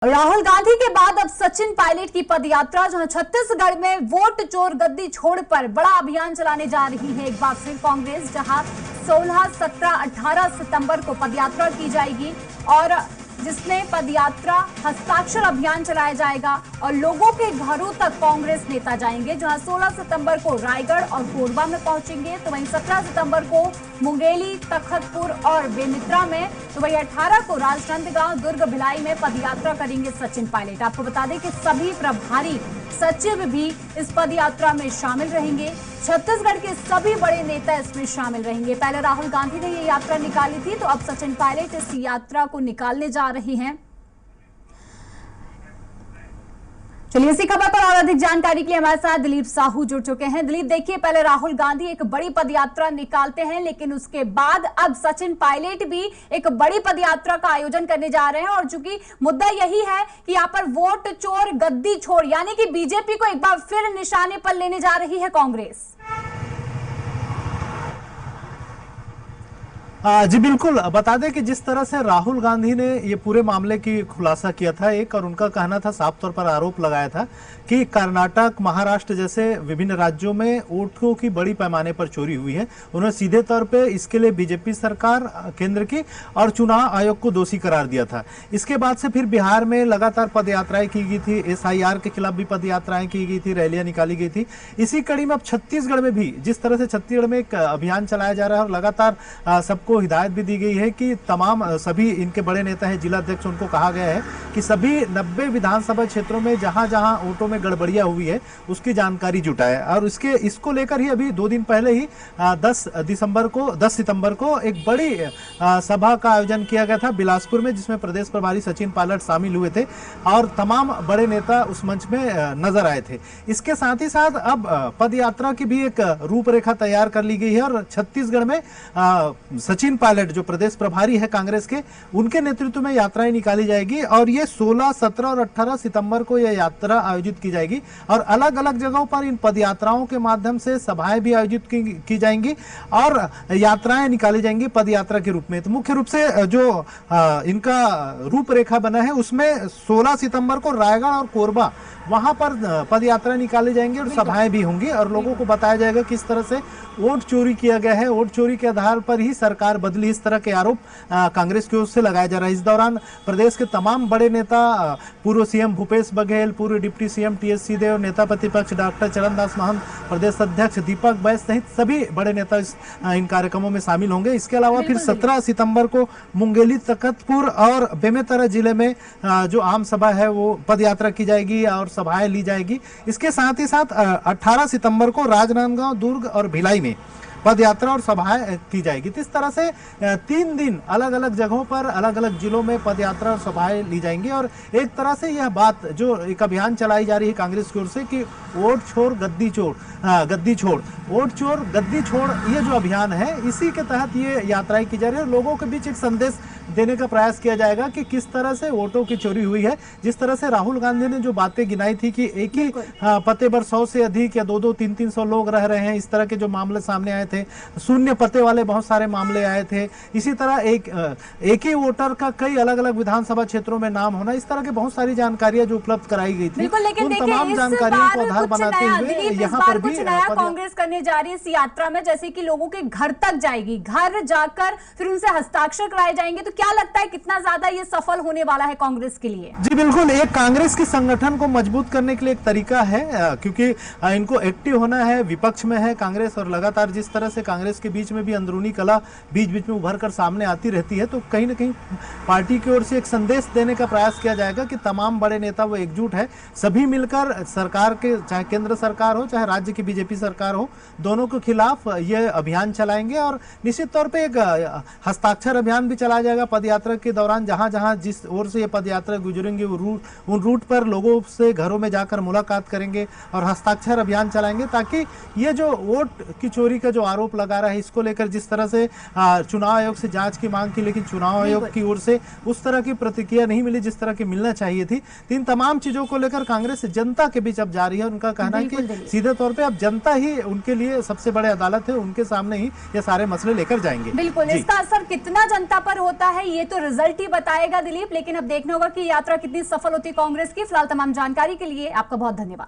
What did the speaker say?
राहुल गांधी के बाद अब सचिन पायलट की पदयात्रा जहां छत्तीसगढ़ में वोट चोर गद्दी छोड़ पर बड़ा अभियान चलाने जा रही है। एक बार फिर कांग्रेस जहां 16, 17, 18 सितंबर को पदयात्रा की जाएगी और जिसमें पदयात्रा हस्ताक्षर अभियान चलाया जाएगा और लोगों के घरों तक कांग्रेस नेता जाएंगे। जहां 16 सितंबर को रायगढ़ और कोरबा में पहुंचेंगे, तो वहीं 17 सितंबर को मुंगेली, तखतपुर और बेमित्रा में, तो वहीं 18 को राजनांदगांव, दुर्ग, भिलाई में पदयात्रा करेंगे सचिन पायलट। आपको बता दें कि सभी प्रभारी सचिव भी इस पदयात्रा में शामिल रहेंगे। छत्तीसगढ़ के सभी बड़े नेता इसमें शामिल रहेंगे। पहले राहुल गांधी ने ये यात्रा निकाली थी, तो अब सचिन पायलट इस यात्रा को निकालने जा रहे हैं। चलिए इसी खबर पर और अधिक जानकारी के लिए हमारे साथ दिलीप साहू जुड़ चुके हैं। दिलीप, देखिए, पहले राहुल गांधी एक बड़ी पदयात्रा निकालते हैं, लेकिन उसके बाद अब सचिन पायलट भी एक बड़ी पदयात्रा का आयोजन करने जा रहे हैं और चूंकि मुद्दा यही है कि यहाँ पर वोट चोर गद्दी छोड़, यानी कि बीजेपी को एक बार फिर निशाने पर लेने जा रही है कांग्रेस। जी बिल्कुल, बता दें कि जिस तरह से राहुल गांधी ने ये पूरे मामले की खुलासा किया था एक, और उनका कहना था, साफ तौर पर आरोप लगाया था कि कर्नाटक, महाराष्ट्र जैसे विभिन्न राज्यों में वोटों की बड़ी पैमाने पर चोरी हुई है। उन्होंने सीधे तौर पे इसके लिए बीजेपी सरकार केंद्र की और चुनाव आयोग को दोषी करार दिया था। इसके बाद से फिर बिहार में लगातार पदयात्राएं की गई थी, SIR के खिलाफ भी पदयात्राएं की गई थी, रैलियां निकाली गई थी। इसी कड़ी में अब छत्तीसगढ़ में भी जिस तरह से छत्तीसगढ़ में एक अभियान चलाया जा रहा है और लगातार सबको हिदायत भी दी गई है कि तमाम सभी इनके बड़े नेता हैं, जिला अध्यक्ष, उनको कहा गया है कि सभी 90 विधानसभा क्षेत्रों में जहां जहां वोटों में गड़बड़ियां हुई है उसकी जानकारी जुटाए। और इसको लेकर ही अभी 2 दिन पहले ही 10 सितंबर को एक बड़ी सभा का आयोजन किया गया था बिलासपुर में, जिसमें प्रदेश प्रभारी सचिन पायलट शामिल हुए थे और तमाम बड़े नेता उस मंच में नजर आए थे। इसके साथ ही साथ अब पदयात्रा की भी एक रूपरेखा तैयार कर ली गई है और छत्तीसगढ़ में सचिन पायलट जो प्रदेश प्रभारी है कांग्रेस के, उनके नेतृत्व में यात्राएं निकाली जाएगी और ये 16, 17 और 18 सितंबर को यह यात्रा आयोजित की जाएगी और अलग अलग जगहों पर इन पदयात्राओं के माध्यम से सभाएं भी आयोजित की जाएंगी और यात्राएं निकाली जाएंगी पदयात्रा के रूप में। तो मुख्य रूप से जो इनका रूपरेखा बना है उसमें 16 सितंबर को रायगढ़ और कोरबा, वहां पर पदयात्रा निकाली जाएंगी और सभाएं भी होंगी और लोगों को बताया जाएगा किस तरह से वोट चोरी किया गया है। वोट चोरी के आधार पर ही सरकार बदली, इस तरह के आरोप कांग्रेस की ओर से लगाया जा रहा है। इस दौरान प्रदेश के तमाम बड़े नेता, पूर्व CM भूपेश बघेल, पूर्व डिप्टी CM TS सिंहदेव, नेता प्रतिपक्ष डॉक्टर चरणदास महंत, प्रदेश अध्यक्ष दीपक बैस सहित सभी बड़े नेता इन कार्यक्रमों में शामिल होंगे। इसके अलावा फिर 17 सितंबर को मुंगेली, तखतपुर और बेमेतरा जिले में जो आम सभा है वो पदयात्रा की जाएगी और सभाएं ली जाएगी। इसके साथ ही साथ 18 सितंबर को राजनांदगांव, दुर्ग और भिलाई में पदयात्रा और सभाएं की जाएगी। तो इस तरह से 3 दिन अलग अलग जगहों पर, अलग अलग जिलों में पदयात्रा और सभाएं ली जाएंगी और एक तरह से यह बात जो एक अभियान चलाई जा रही है कांग्रेस की ओर से कि वोट छोड़ गद्दी छोड़, वोट चोर गद्दी छोड़, ये जो अभियान है इसी के तहत ये यात्राएं की जा रही है और लोगों के बीच एक संदेश देने का प्रयास किया जाएगा कि किस तरह से वोटों की चोरी हुई है। जिस तरह से राहुल गांधी ने जो बातें गिनाई थी कि एक ही पते पर 100 से अधिक या 2-2, 300 लोग रह रहे हैं, इस तरह के जो मामले सामने आए थे, शून्य पते वाले बहुत सारे मामले आए थे, इसी तरह एक ही वोटर का कई अलग अलग विधानसभा क्षेत्रों में नाम होना, इस तरह की बहुत सारी जानकारियां जो उपलब्ध कराई गई थी, उन तमाम जानकारियों को आधार बनाते हुए यहाँ पर भी कांग्रेस करने जा रही है इस यात्रा में, जैसे कि लोगों के घर तक जाएगी, घर जाकर फिर उनसे हस्ताक्षर कराए जाएंगे। तो क्या लगता है कितना ज्यादा ये सफल होने वाला है कांग्रेस के लिए? जी बिल्कुल, एक कांग्रेस के संगठन को मजबूत करने के लिए एक तरीका है, क्योंकि इनको एक्टिव होना है, विपक्ष में है कांग्रेस और लगातार जिस तरह से कांग्रेस के बीच में भी अंदरूनी कला बीच बीच में उभर कर सामने आती रहती है, तो कहीं ना कहीं पार्टी की ओर से एक संदेश देने का प्रयास किया जाएगा कि तमाम बड़े नेता वो एकजुट है, सभी मिलकर सरकार के, चाहे केंद्र सरकार हो चाहे राज्य की बीजेपी सरकार हो, दोनों के खिलाफ ये अभियान चलाएंगे और निश्चित तौर पे एक हस्ताक्षर अभियान भी चलाया जाएगा पदयात्रा के दौरान। जहां जहां जिस ओर से ये पदयात्रा गुजरेंगे उन रूट पर लोगों से घरों में जाकर मुलाकात करेंगे और हस्ताक्षर अभियान चलाएंगे, ताकि ये जो वोट की चोरी का जो आरोप लगा रहा है, इसको लेकर जिस तरह से चुनाव आयोग से जांच की मांग की, लेकिन चुनाव आयोग की ओर से उस तरह की प्रतिक्रिया नहीं मिली जिस तरह की मिलना चाहिए थी। तो इन तमाम चीजों को लेकर कांग्रेस जनता के बीच अब जा रही है। उनका कहना है कि सीधे तौर पे अब जनता ही उनके लिए सबसे बड़े अदालत है, उनके सामने ही ये सारे मसले लेकर जाएंगे। बिल्कुल, इसका असर कितना जनता पर होता है ये तो रिजल्ट ही बताएगा दिलीप, लेकिन अब देखना होगा कि यात्रा कितनी सफल होती है कांग्रेस की। फिलहाल तमाम जानकारी के लिए आपका बहुत धन्यवाद।